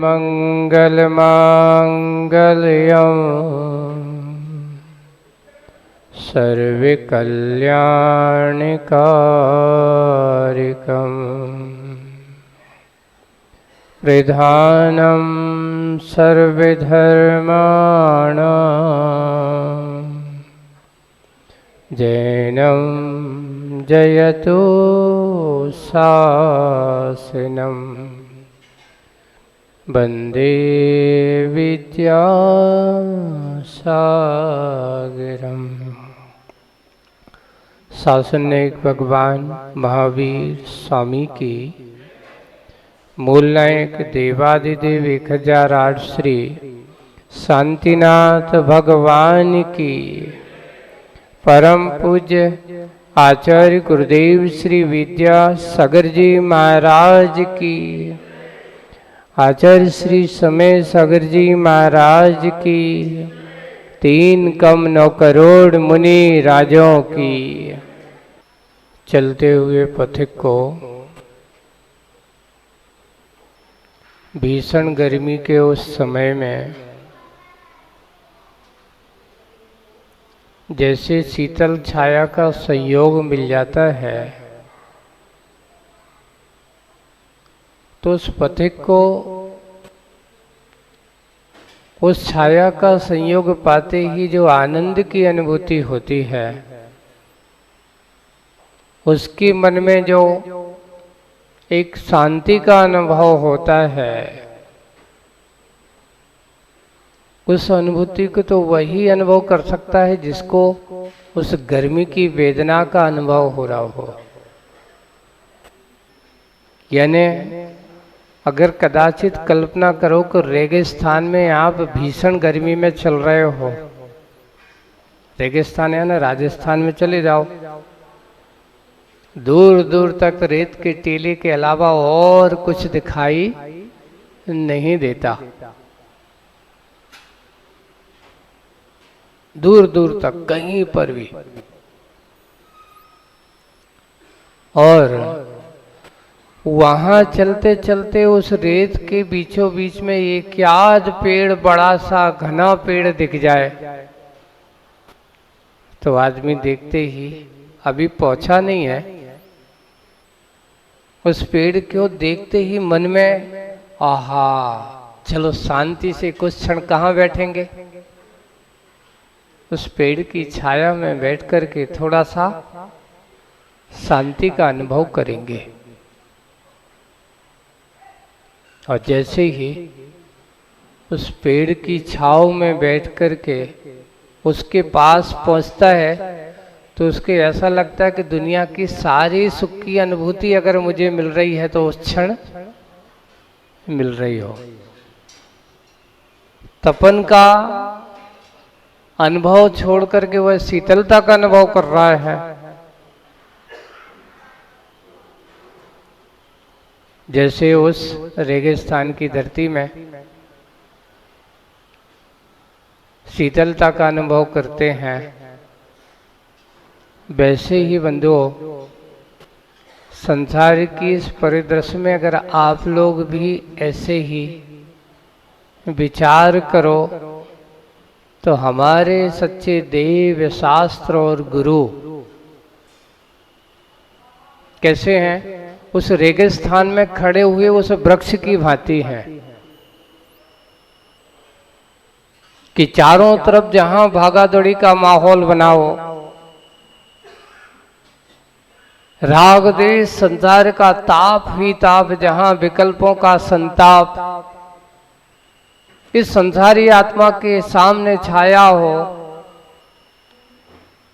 सर्वमङ्गलमाङ्गल्यं सर्वकल्याणकारिकं प्रधानं सर्वधर्माणां जैनं जयतु शासनं वन्दे विद्यासागरम्। शासनिक भगवान महावीर स्वामी की मूल नायक देवादिदेव 1008 श्री शांतिनाथ भगवान की परम पूज्य आचार्य गुरुदेव श्री विद्यासागर जी महाराज की, आचार्य श्री समय सागर जी महाराज की, 3 करोड़ मुनि राजों की। चलते हुए पथिक को भीषण गर्मी के उस समय में जैसे शीतल छाया का संयोग मिल जाता है, तो उस पथिक को उस छाया का संयोग पाते ही जो आनंद की अनुभूति होती है, उसके मन में जो एक शांति का अनुभव होता है, उस अनुभूति को तो वही अनुभव कर सकता है जिसको उस गर्मी की वेदना का अनुभव हो रहा हो। यानी अगर कदाचित कल्पना करो कि रेगिस्तान में आप भीषण गर्मी में चल रहे हो, रेगिस्तान है ना, राजस्थान में चले जाओ, दूर दूर तक रेत के टीले के अलावा और कुछ दिखाई नहीं देता, दूर दूर तक कहीं पर भी। और वहां चलते चलते उस रेत के बीचों बीच में एक याद पेड़, बड़ा सा घना पेड़ दिख जाए तो आदमी देखते ही, अभी पहुंचा नहीं है, उस पेड़ को देखते ही मन में आहा, चलो शांति से कुछ क्षण कहाँ बैठेंगे, उस पेड़ की छाया में बैठ कर के थोड़ा सा शांति का अनुभव करेंगे। और जैसे ही उस पेड़ की छांव में बैठ कर के उसके पास पहुंचता है तो उसके ऐसा लगता है कि दुनिया की सारी सुख की अनुभूति अगर मुझे मिल रही है तो उस क्षण मिल रही हो। तपन का अनुभव छोड़ करके वह शीतलता का अनुभव कर रहा है। जैसे उस रेगिस्तान की धरती में शीतलता का अनुभव करते हैं, वैसे ही बंधुओं संसार की इस परिदृश्य में अगर आप लोग भी ऐसे ही विचार करो तो हमारे सच्चे देव, शास्त्र और गुरु कैसे हैं? उस रेगिस्तान में खड़े हुए उस वृक्ष की भांति हैं कि चारों तरफ जहां भागादौड़ी का माहौल बनाओ, राग देश संसार का ताप ही ताप, जहां विकल्पों का संताप इस संसारी आत्मा के सामने छाया हो,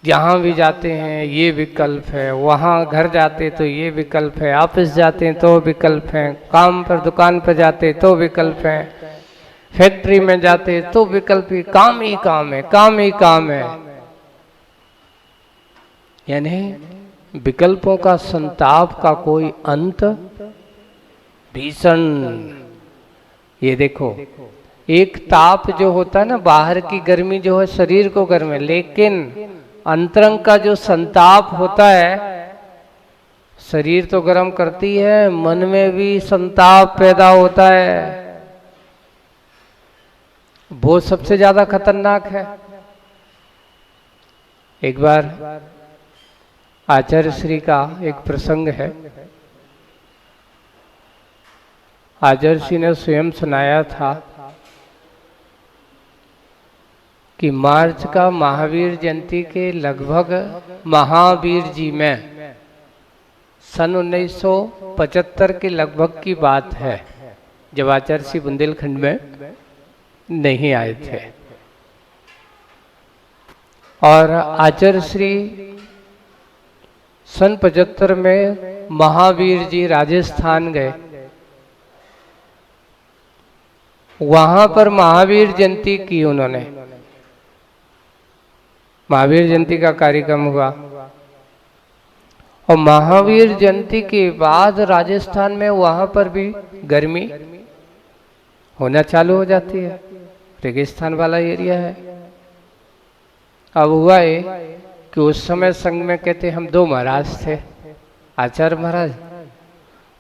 जहां भी जाते हैं ये विकल्प है, वहां घर जाते तो ये विकल्प है, ऑफिस जाते हैं तो विकल्प है, काम पर दुकान पर जाते तो विकल्प है, फैक्ट्री में जाते तो विकल्प ही काम है, काम ही काम है। यानी विकल्पों का संताप का कोई अंत भीषण। ये देखो, एक ताप जो होता है ना, बाहर की गर्मी जो है शरीर को गर्म है, लेकिन अंतरंग का जो संताप होता है, शरीर तो गर्म करती है, मन में भी संताप पैदा होता है। वो सबसे ज्यादा खतरनाक है। एक बार आचार्य श्री का एक प्रसंग है। आचार्य श्री ने स्वयं सुनाया था कि मार्च का महावीर जयंती के लगभग महावीर जी में सन 1975 के लगभग की बात है, जब आचार्य श्री बुंदेलखंड में नहीं आए थे। और आचार्य श्री सन 75 में महावीर जी राजस्थान गए। वहां पर महावीर जयंती की उन्होंने, महावीर जयंती का कार्यक्रम हुआ। और महावीर जयंती के बाद राजस्थान में वहां पर भी गर्मी होना चालू हो जाती है, रेगिस्तान वाला एरिया है। अब हुआ है कि उस समय संघ में कहते हम 2 महाराज थे, आचार्य महाराज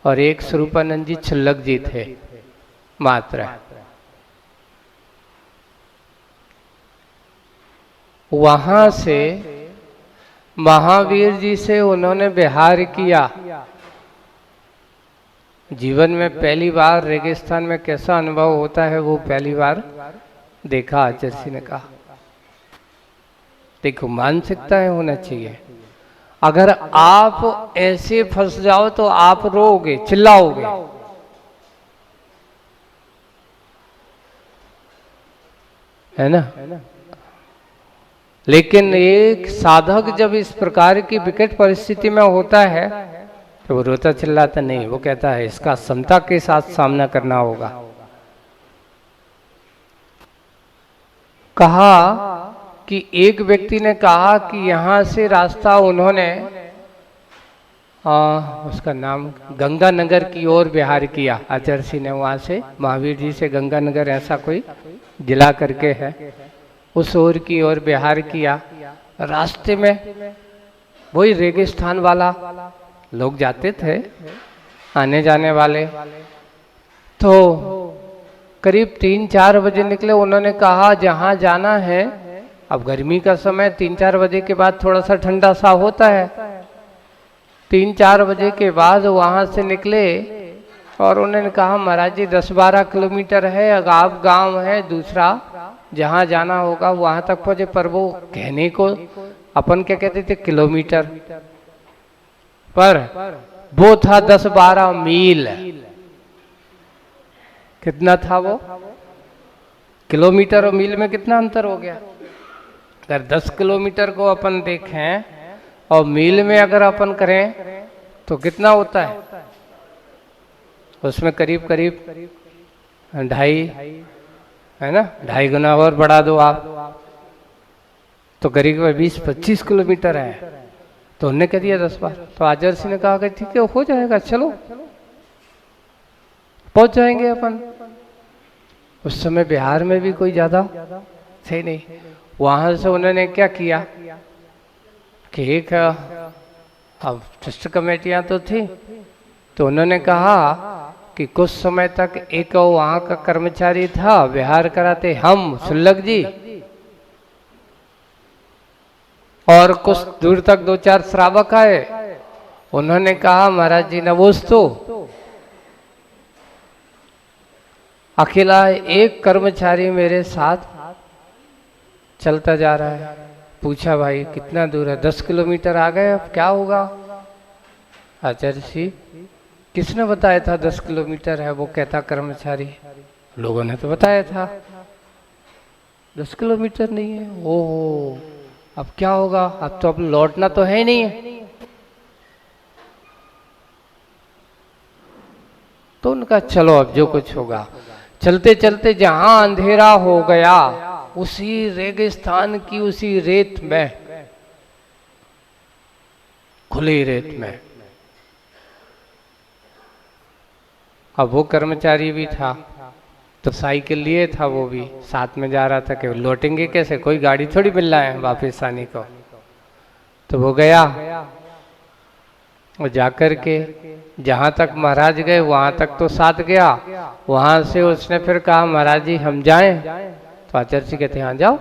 और एक स्वरूपानंद जी छल्लक जी थे मात्र। वहां से महावीर जी से उन्होंने विहार किया। जीवन में पहली बार रेगिस्तान में कैसा अनुभव होता है वो पहली बार देखा। आचार्य जी ने कहा देखो मानसिकता होना चाहिए, अगर आप ऐसे फंस जाओ तो आप रोओगे, चिल्लाओगे। है ना? लेकिन एक साधक जब इस प्रकार की विकट परिस्थिति में होता है तो वो रोता चिल्लाता नहीं, वो कहता है इसका समता के साथ सामना करना होगा। कहा कि एक व्यक्ति ने कहा कि यहाँ से रास्ता उन्होंने उसका नाम गंगानगर की ओर विहार किया। आचार्य सिंह ने वहां से महावीर जी से गंगानगर ऐसा कोई जिला करके है, उस ओर की ओर विहार किया। रास्ते में वही रेगिस्तान वाला लोग जाते थे, आने जाने वाले। तो करीब 3-4 बजे निकले। उन्होंने कहा जहाँ जाना है, अब गर्मी का समय 3-4 बजे के बाद थोड़ा सा ठंडा सा होता है। 3-4 बजे के बाद वहाँ से निकले और उन्होंने कहा महाराज जी 10-12 किलोमीटर है, अगर आप गांव है दूसरा जहाँ जाना होगा वहां तक पहुंचे। पर वो कहने को अपन क्या कहते थे किलोमीटर, पर वो था 10-12 मील। कितना था वो? किलोमीटर और मील में कितना अंतर हो गया? अगर 10 किलोमीटर को अपन देखें और मील में अगर अपन करें तो कितना होता है? उसमें करीब करीब 2.5, है ना, 2.5 गुना और बढ़ा दो आप तो करीब 20-25 किलोमीटर है। तो उन्होंने कह दिया 10 बार। तो आचार्य सिंह ने कहा कि ठीक है हो जाएगा, चलो पहुंच जाएंगे अपन। उस समय बिहार में भी कोई ज्यादा थे नहीं। वहां से उन्होंने क्या किया कि एक अब ट्रस्ट कमेटियां तो थी, तो उन्होंने कहा कि कुछ समय तक एक वहां का कर्मचारी था, विहार कराते हम सुल्लक जी, और कुछ दूर तक 2-4 श्रावक आए। उन्होंने कहा महाराज जी नमोस्तु। अकेला एक कर्मचारी मेरे साथ चलता जा रहा है। पूछा भाई कितना दूर है? 10 किलोमीटर आ गए, अब क्या होगा? आचार्य जी किसने बताया था 10 किलोमीटर है? वो कहता कर्मचारी, लोगों ने तो बताया था 10 किलोमीटर नहीं है। ओहो अब क्या होगा? अब तो अब लौटना तो है ही नहीं है। तो उनका चलो अब जो कुछ होगा। चलते चलते जहां अंधेरा हो गया उसी रेगिस्तान की उसी रेत में, खुली रेत में, अब वो कर्मचारी भी था तो साइकिल लिए था, वो भी साथ में जा रहा था कि लौटेंगे कैसे, कोई गाड़ी थोड़ी मिल रहा है वापस आने को। तो वो गया और जाकर के जहाँ तक महाराज गए वहाँ तक तो साथ गया। वहाँ से उसने फिर कहा महाराज जी हम जाएं? तो आचार्य जी कहते हैं हाँ जाओ।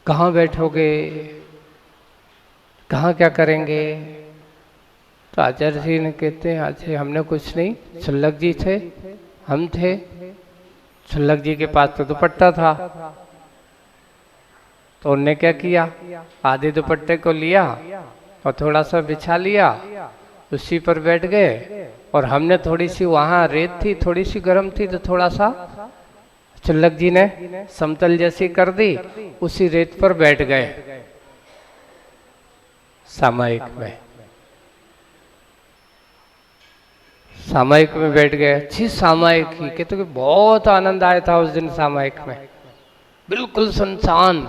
कहाँ बैठोगे, कहाँ क्या करेंगे? तो आचार्य जी ने कहते हैं अच्छा हमने कुछ नहीं, शुल्लक जी थे, हम थे, शुल्लक जी के पास तो दुपट्टा था, तो उनने क्या किया, आधे दुपट्टे को लिया और थोड़ा सा बिछा लिया, उसी पर बैठ गए। और हमने थोड़ी सी, वहाँ रेत थी थोड़ी सी गर्म थी, तो थोड़ा सा शुल्लक जी ने समतल जैसी कर दी, उसी रेत पर बैठ गए सामायिक में। सामायिक में बैठ गए, अच्छी सामायिक ही, कहते कि बहुत आनंद आया था उस दिन सामायिक में, बिल्कुल सुनसान।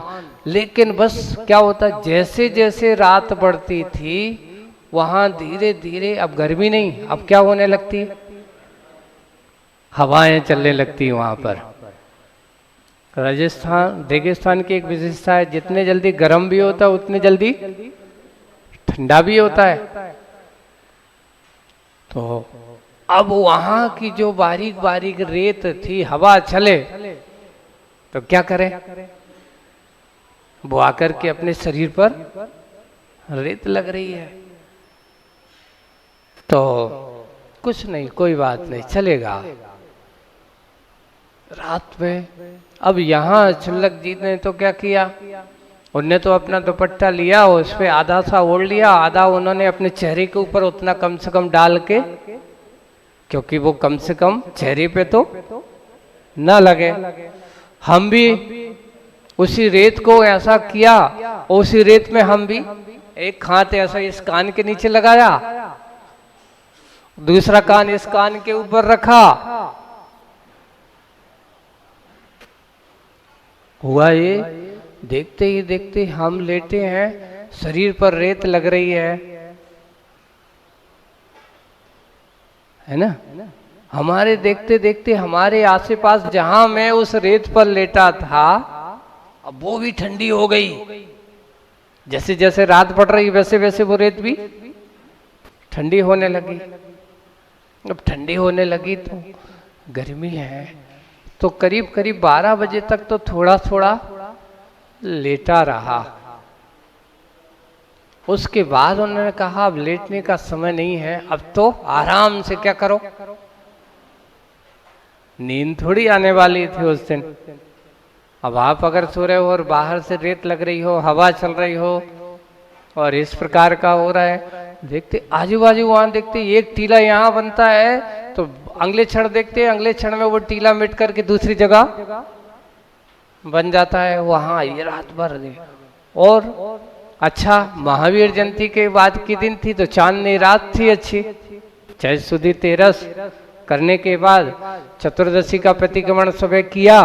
लेकिन बस क्या होता, जैसे जैसे रात बढ़ती थी वहां धीरे धीरे, अब गर्मी नहीं, अब क्या होने लगती, हवाएं चलने लगती वहां पर। राजस्थान रेगिस्तान की एक विशेषता है, जितने जल्दी गर्म भी होता है उतने जल्दी ठंडा भी होता है। तो अब वहां की जो बारीक बारीक रेत थी, हवा चले तो क्या करें, वो आकर के अपने शरीर पर रेत लग रही है। तो कुछ नहीं, कोई बात नहीं, चलेगा। रात में अब यहाँ शुल्लक जी ने तो क्या किया, उनने तो अपना दुपट्टा लिया, उस पे आधा सा ओढ़ लिया, आधा उन्होंने अपने चेहरे के ऊपर उतना कम से कम डाल के, क्योंकि वो कम से कम चेहरे पे तो न लगे। हम भी उसी रेत को ऐसा किया, उसी रेत में हम भी एक हाथ ऐसा इस कान के नीचे लगाया, दूसरा कान इस कान के ऊपर रखा। हुआ ये, देखते ही देखते हम लेटे हैं, शरीर पर रेत लग रही है ना। हमारे देखते देखते हमारे आसपास जहां मैं उस रेत पर लेटा था, अब वो भी ठंडी हो गई। जैसे जैसे रात पड़ रही वैसे वैसे वो रेत भी ठंडी होने लगी। अब ठंडी होने लगी तो गर्मी है, तो करीब करीब 12 बजे तक तो थोड़ा थोड़ा लेटा रहा। उसके बाद उन्होंने कहा अब लेटने का समय नहीं है, अब तो आराम से क्या करो, नींद थोड़ी आने वाली थी उस दिन। अब आप अगर सो रहे हो और बाहर से रेत लग रही हो, हवा चल रही हो और इस प्रकार का हो रहा है, देखते आजू बाजू वहां देखते एक टीला यहाँ बनता है, तो अगले क्षण देखते अगले क्षण में वो टीला मिट करके दूसरी जगह बन जाता है। वहां ये रात भर और अच्छा महावीर जयंती के बाद की दिन थी, तो चांदनी रात थी अच्छी, चाहे सुधी तेरस करने के बाद चतुर्दशी का प्रतिक्रमण सुबह किया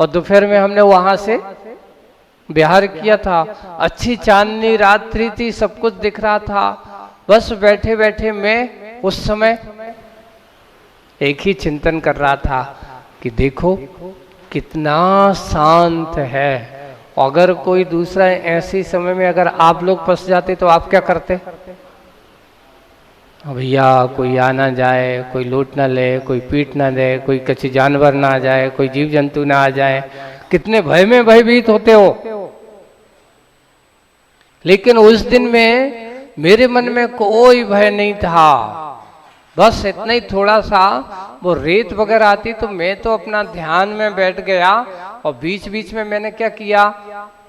और दोपहर में हमने वहां से बिहार किया था। अच्छी चांदनी रात्रि थी, सब कुछ दिख रहा था। बस बैठे बैठे मैं उस समय एक ही चिंतन कर रहा था कि देखो कितना शांत है। अगर कोई दूसरा ऐसे समय में अगर आप लोग फंस जाते तो आप क्या करते? भैया कोई आ ना जाए, कोई लूट ना ले, कोई पीट ना दे, कोई कच्ची जानवर ना आ जाए, कोई जीव जंतु ना आ जाए, कितने भय में भयभीत होते हो। लेकिन उस दिन में मेरे मन में कोई भय नहीं था, बस इतना ही थोड़ा सा वो रेत वगैरह आती तो मैं तो अपना ध्यान में बैठ गया और बीच बीच में मैंने क्या किया,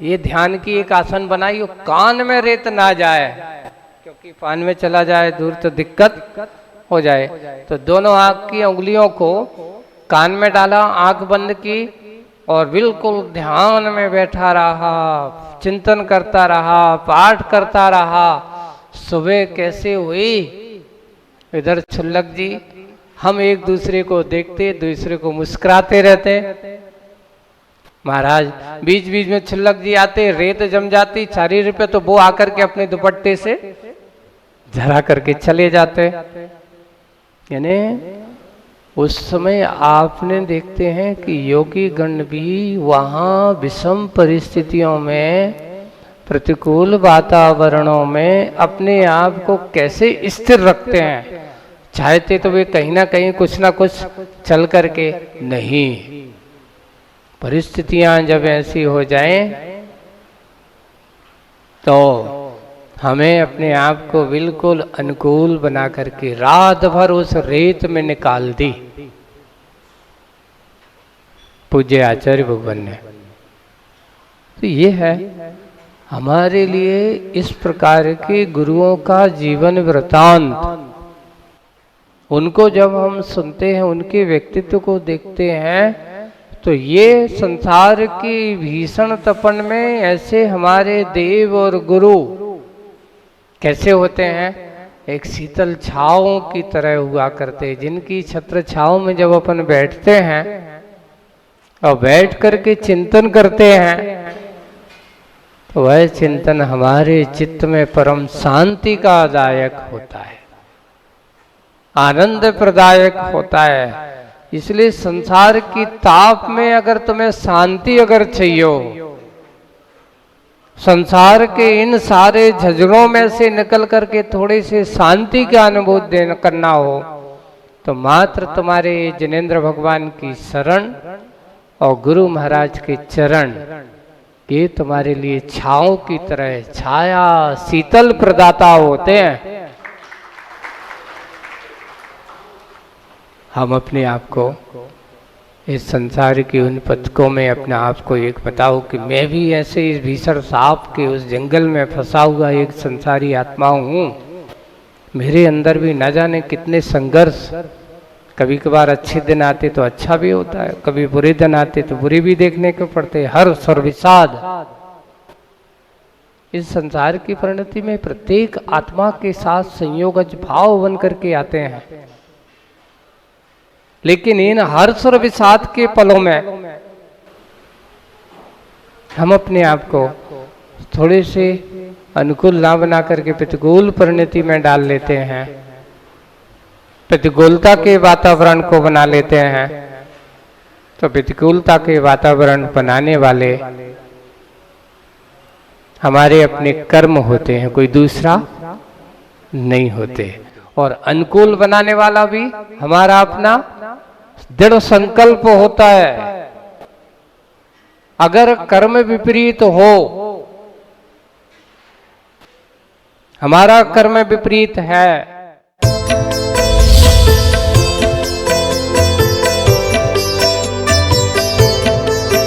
ये ध्यान की एक आसन बनाई, वो कान में रेत ना जाए, क्योंकि कान में चला जाए दूर तो दिक्कत हो जाए। तो दोनों आंख की उंगलियों को कान में डाला, आंख बंद की और बिल्कुल ध्यान में बैठा रहा, चिंतन करता रहा, पाठ करता रहा। सुबह कैसे हुई, इधर शुल्लक जी, हम एक दूसरे को देखते, दूसरे को मुस्कुराते रहते। महाराज बीच बीच में शुल्लक जी आते, रेत जम जाती शरीर पे, तो वो आकर के अपने दुपट्टे से झरा करके चले जाते। यानी उस समय आपने देखते हैं कि योगी गण भी वहाँ विषम परिस्थितियों में, प्रतिकूल वातावरणों में अपने आप को कैसे स्थिर रखते हैं। चाहते तो वे कहीं ना कहीं कुछ ना कुछ चल करके नहीं। परिस्थितियां जब ऐसी हो जाएं तो हमें अपने आप को बिल्कुल अनुकूल बना करके रात भर उस रेत में निकाल दी पूज्य आचार्य भगवान ने। तो ये है हमारे लिए इस प्रकार के गुरुओं का जीवन वृतांत। उनको जब हम सुनते हैं, उनके व्यक्तित्व को देखते हैं, तो ये संसार की भीषण तपन में ऐसे हमारे देव और गुरु कैसे होते हैं, एक शीतल छांव की तरह हुआ करते, जिनकी छत्र छांव में जब अपन बैठते हैं और बैठ करके चिंतन करते हैं तो वह चिंतन हमारे चित्त में परम शांति का दायक होता है, आनंद प्रदायक होता है। इसलिए संसार की ताप में अगर तुम्हें शांति अगर चाहिए, संसार के इन सारे झगड़ों में से निकल करके थोड़ी सी शांति का अनुभव करना हो, तो मात्र तुम्हारे जिनेंद्र भगवान की शरण और गुरु महाराज के चरण, ये तुम्हारे लिए छांव की तरह छाया शीतल प्रदाता होते हैं। हम अपने आप को इस संसार की उन पथकों में अपने आप को एक बताओ कि मैं भी ऐसे इस भीषण सांप के उस जंगल में फंसा हुआ एक संसारी आत्मा हूँ। मेरे अंदर भी न जाने कितने संघर्ष, कभी कभार अच्छे दिन आते तो अच्छा भी होता है, कभी बुरे दिन आते तो बुरे भी देखने को पड़ते, हर्ष और विषाद। इस संसार की परिणति में प्रत्येक आत्मा के साथ संयोगज भाव बन करके आते हैं, लेकिन इन हर्ष और विषाद के पलों में हम अपने आप को थोड़े से अनुकूल ना बना करके प्रतिकूल परिणति में डाल लेते हैं, प्रतिकूलता के वातावरण को बना लेते हैं। तो प्रतिकूलता के वातावरण बनाने वाले हमारे अपने कर्म होते हैं, कोई दूसरा नहीं होते। और अनुकूल बनाने वाला भी हमारा अपना दृढ़ संकल्प होता है। अगर कर्म विपरीत हो, हमारा कर्म विपरीत है,